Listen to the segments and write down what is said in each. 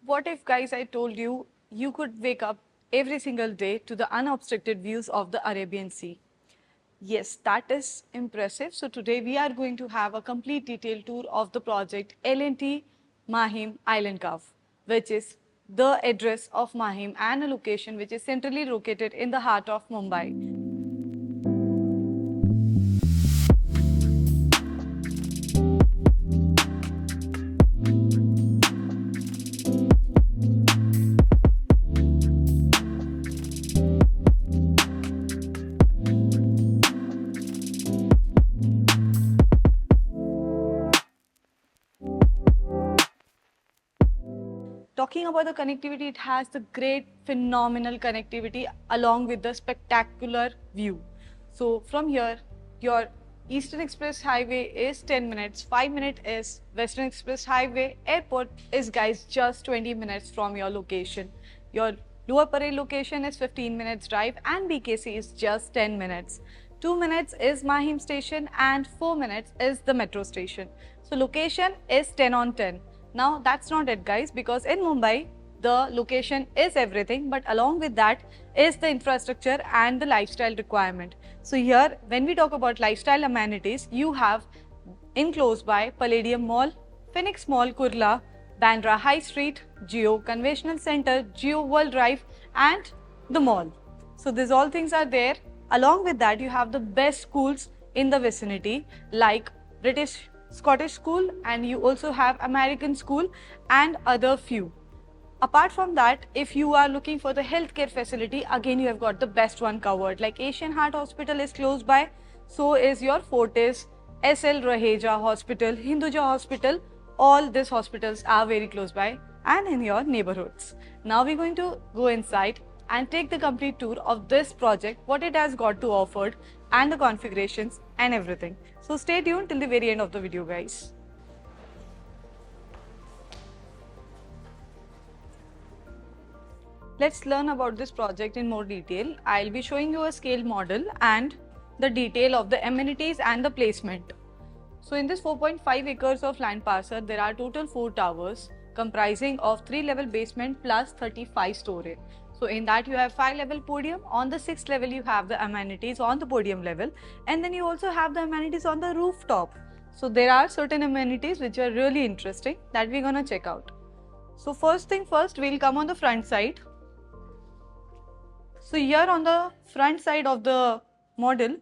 What if, guys, I told you you could wake up every single day to the unobstructed views of the Arabian Sea? Yes, that is impressive. So today we are going to have a complete detailed tour of the project L&T Mahim Island Cove, which is the address of Mahim and a location which is centrally located in the heart of Mumbai. Talking about the connectivity, it has the great phenomenal connectivity along with the spectacular view. So from here, your Eastern Express Highway is 10 minutes, 5 minutes is Western Express Highway. Airport is, guys, just 20 minutes from your location. Your Lower Parel location is 15 minutes drive and BKC is just 10 minutes. 2 minutes is Mahim station and 4 minutes is the metro station. So location is 10 on 10. Now that's not it, guys, because in Mumbai, the location is everything, but along with that is the infrastructure and the lifestyle requirement. So here, when we talk about lifestyle amenities, you have in close by Palladium Mall, Phoenix Mall Kurla, Bandra High Street, Geo Conventional Center, Geo World Drive and the mall. So these all things are there. Along with that, you have the best schools in the vicinity like British Scottish School, and you also have American School and other few. Apart from that, if you are looking for the healthcare facility, again you have got the best one covered. Like Asian Heart Hospital is close by, so is your Fortis, SL Raheja Hospital, Hinduja Hospital. All these hospitals are very close by and in your neighborhoods. Now we're going to go inside and take the complete tour of this project, what it has got to offer and the configurations and everything. So stay tuned till the very end of the video, guys. Let's learn about this project in more detail. I'll be showing you a scale model and the detail of the amenities and the placement. So in this 4.5 acres of land parcel, there are total 4 towers comprising of 3-level basement plus 35 storage. So in that you have 5-level podium. On the 6th level you have the amenities on the podium level, and then you also have the amenities on the rooftop. So there are certain amenities which are really interesting that we're gonna check out. So first thing first, we'll come on the front side. So here on the front side of the model,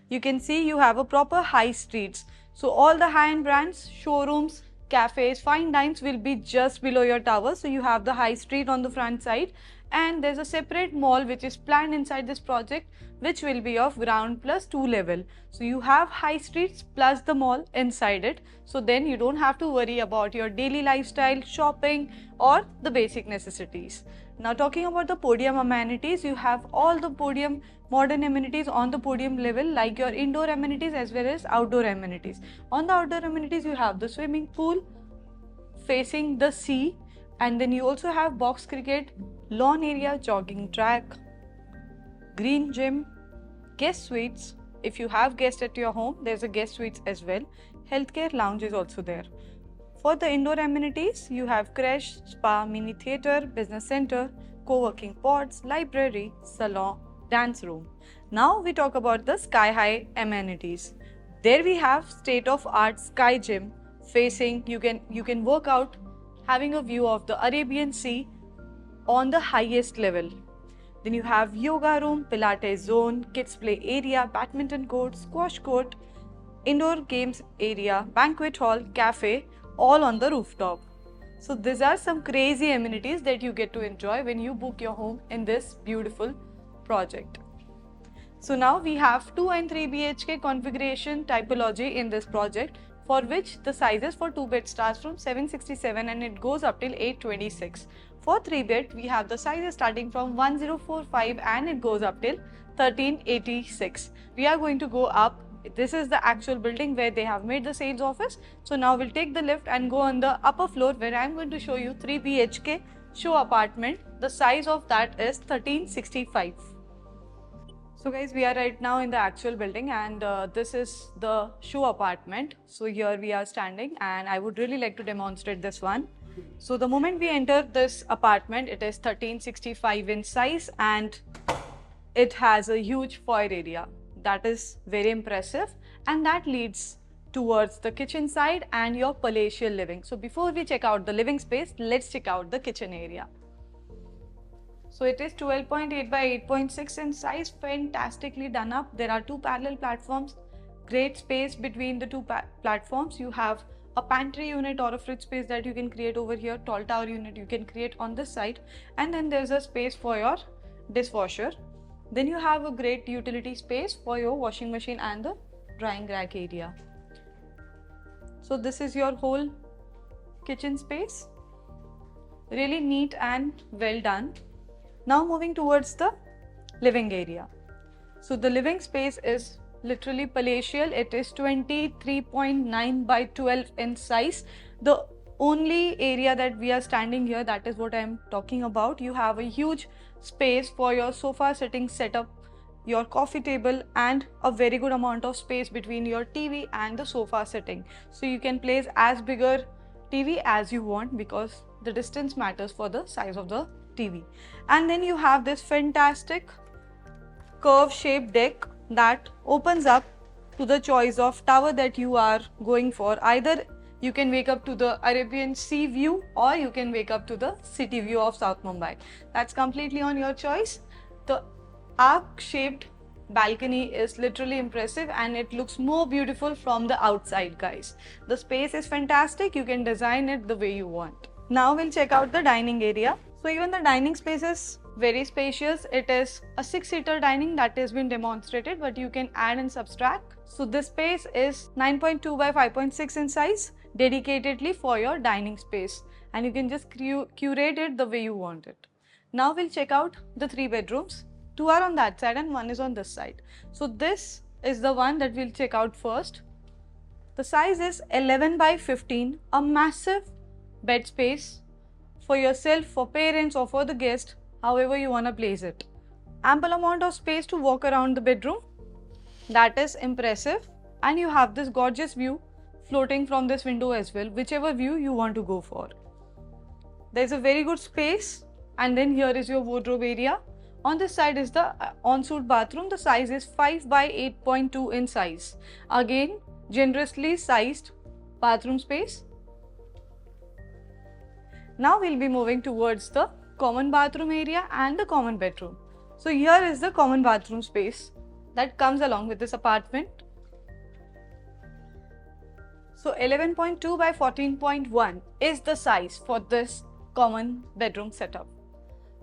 you can see you have a proper high streets. So all the high-end brands, showrooms, cafes, fine dines will be just below your tower. So you have the high street on the front side, and there's a separate mall which is planned inside this project, which will be of ground plus 2 level. So you have high streets plus the mall inside it. So then you don't have to worry about your daily lifestyle, shopping or the basic necessities. Now talking about the podium amenities, you have all the podium modern amenities on the podium level, like your indoor amenities as well as outdoor amenities. On the outdoor amenities, you have the swimming pool facing the sea, and then you also have box cricket, lawn area, jogging track, green gym, guest suites. If you have guests at your home, there's a guest suites as well. Healthcare lounge is also there. For the indoor amenities, you have creche, spa, mini theatre, business center, co-working pods, library, salon, dance room. Now we talk about the sky high amenities. There we have state-of-art sky gym facing, you can work out having a view of the Arabian Sea on the highest level. Then you have yoga room, Pilates zone, kids play area, badminton court, squash court, indoor games area, banquet hall, cafe, all on the rooftop. So these are some crazy amenities that you get to enjoy when you book your home in this beautiful project. So now we have 2 and 3 BHK configuration typology in this project, for which the sizes for 2 bed starts from 767 and it goes up till 826. For 3 bed, we have the sizes starting from 1045 and it goes up till 1386. We are going to go up. This is the actual building where they have made the sales office. So now we'll take the lift and go on the upper floor, where I'm going to show you 3 BHK show apartment. The size of that is 1365. So guys, we are right now in the actual building, and this is the show apartment. So here we are standing, and I would really like to demonstrate this one. So the moment we enter this apartment, it is 1365 in size and it has a huge foyer area. That is very impressive, and that leads towards the kitchen side and your palatial living. So before we check out the living space, let's check out the kitchen area. So it is 12.8 by 8.6 in size, fantastically done up. There are two parallel platforms, great space between the two platforms. You have a pantry unit or a fridge space that you can create over here, tall tower unit you can create on this side, and then there's a space for your dishwasher. Then you have a great utility space for your washing machine and the drying rack area. So this is your whole kitchen space, really neat and well done. Now moving towards the living area. So the living space is literally palatial. It is 23.9 by 12 in size. The only area that we are standing here, that is what I am talking about. You have a huge space for your sofa sitting setup, your coffee table, and a very good amount of space between your TV and the sofa sitting. So you can place as bigger TV as you want because the distance matters for the size of the TV. And then you have this fantastic curve shaped deck that opens up to the choice of tower that you are going for. Either you can wake up to the Arabian Sea view or you can wake up to the city view of South Mumbai. That's completely on your choice. The arc shaped balcony is literally impressive and it looks more beautiful from the outside, guys. The space is fantastic. You can design it the way you want. Now we'll check out the dining area. So even the dining space is very spacious. It is a 6-seater dining that has been demonstrated, but you can add and subtract. So this space is 9.2 by 5.6 in size, dedicatedly for your dining space, and you can just curate it the way you want it. Now we'll check out the 3 bedrooms. 2 are on that side and 1 is on this side. So this is the one that we'll check out first. The size is 11 by 15, a massive bed space for yourself, for parents or for the guest, however you want to place it. Ample amount of space to walk around the bedroom. That is impressive. And you have this gorgeous view floating from this window as well, whichever view you want to go for. There's a very good space, and then here is your wardrobe area. On this side is the ensuite bathroom. The size is 5 by 8.2 in size. Again, generously sized bathroom space. Now we'll be moving towards the common bathroom area and the common bedroom. So here is the common bathroom space that comes along with this apartment. So 11.2 by 14.1 is the size for this common bedroom setup.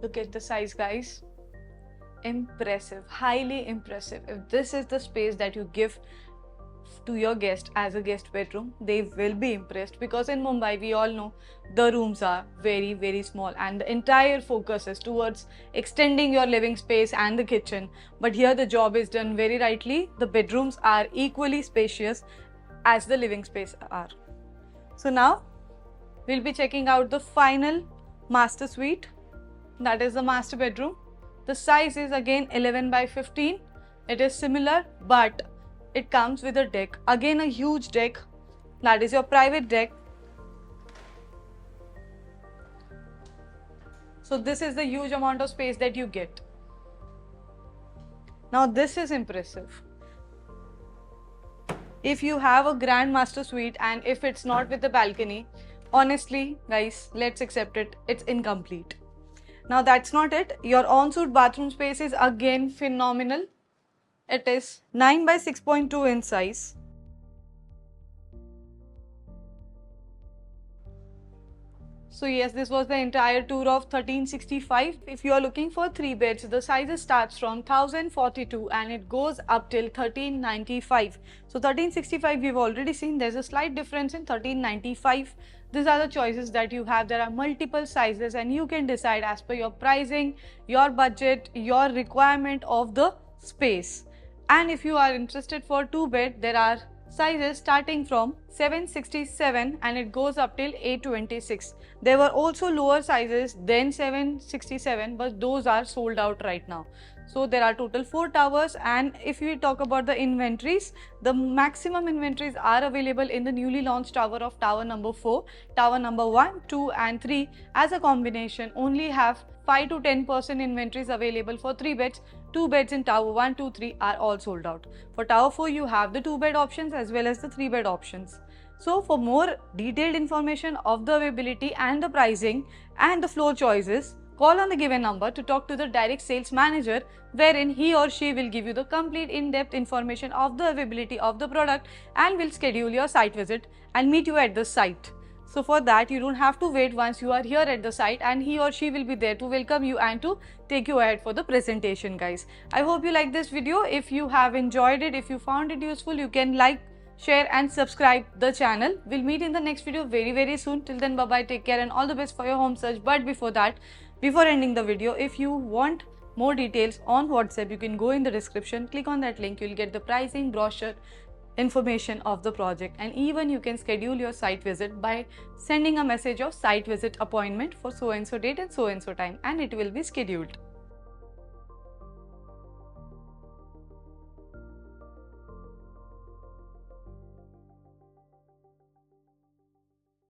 Look at the size, guys. Impressive, highly impressive. If this is the space that you give to your guest as a guest bedroom, they will be impressed, because in Mumbai we all know the rooms are very, very small and the entire focus is towards extending your living space and the kitchen. But here the job is done very rightly. The bedrooms are equally spacious as the living space are. So now we'll be checking out the final master suite, that is the master bedroom. The size is again 11 by 15. It is similar, but it comes with a deck. Again, a huge deck. That is your private deck. So this is the huge amount of space that you get. Now this is impressive. If you have a grand master suite and if it's not with the balcony, honestly, guys, let's accept it. It's incomplete. Now that's not it. Your ensuite bathroom space is again phenomenal. It is 9 by 6.2 in size. So yes, this was the entire tour of 1365. If you are looking for 3 beds, the size starts from 1042 and it goes up till 1395. So 1365 we've already seen. There's a slight difference in 1395. These are the choices that you have. There are multiple sizes and you can decide as per your pricing, your budget, your requirement of the space. And if you are interested for 2 bed, there are sizes starting from 767 and it goes up till 826. There were also lower sizes than 767, but those are sold out right now. So there are total 4 towers, and if we talk about the inventories, the maximum inventories are available in the newly launched tower of tower number 4. Tower number 1, 2 and 3 as a combination only have 5 to 10% inventories available for 3 beds. 2 beds in tower 1, 2, 3 are all sold out. For tower 4 you have the 2 bed options as well as the 3 bed options. So for more detailed information of the availability and the pricing and the floor choices, call on the given number to talk to the direct sales manager, wherein he or she will give you the complete in-depth information of the availability of the product and will schedule your site visit and meet you at the site. So for that you don't have to wait once you are here at the site, and he or she will be there to welcome you and to take you ahead for the presentation, guys. I hope you like this video. If you have enjoyed it, if you found it useful, you can like, share and subscribe the channel. We'll meet in the next video very soon. Till then, bye bye, take care and all the best for your home search. But before that, before ending the video, if you want more details on WhatsApp, you can go in the description, click on that link. You'll get the pricing, brochure, information of the project, and even you can schedule your site visit by sending a message of site visit appointment for so and so date and so time, and it will be scheduled.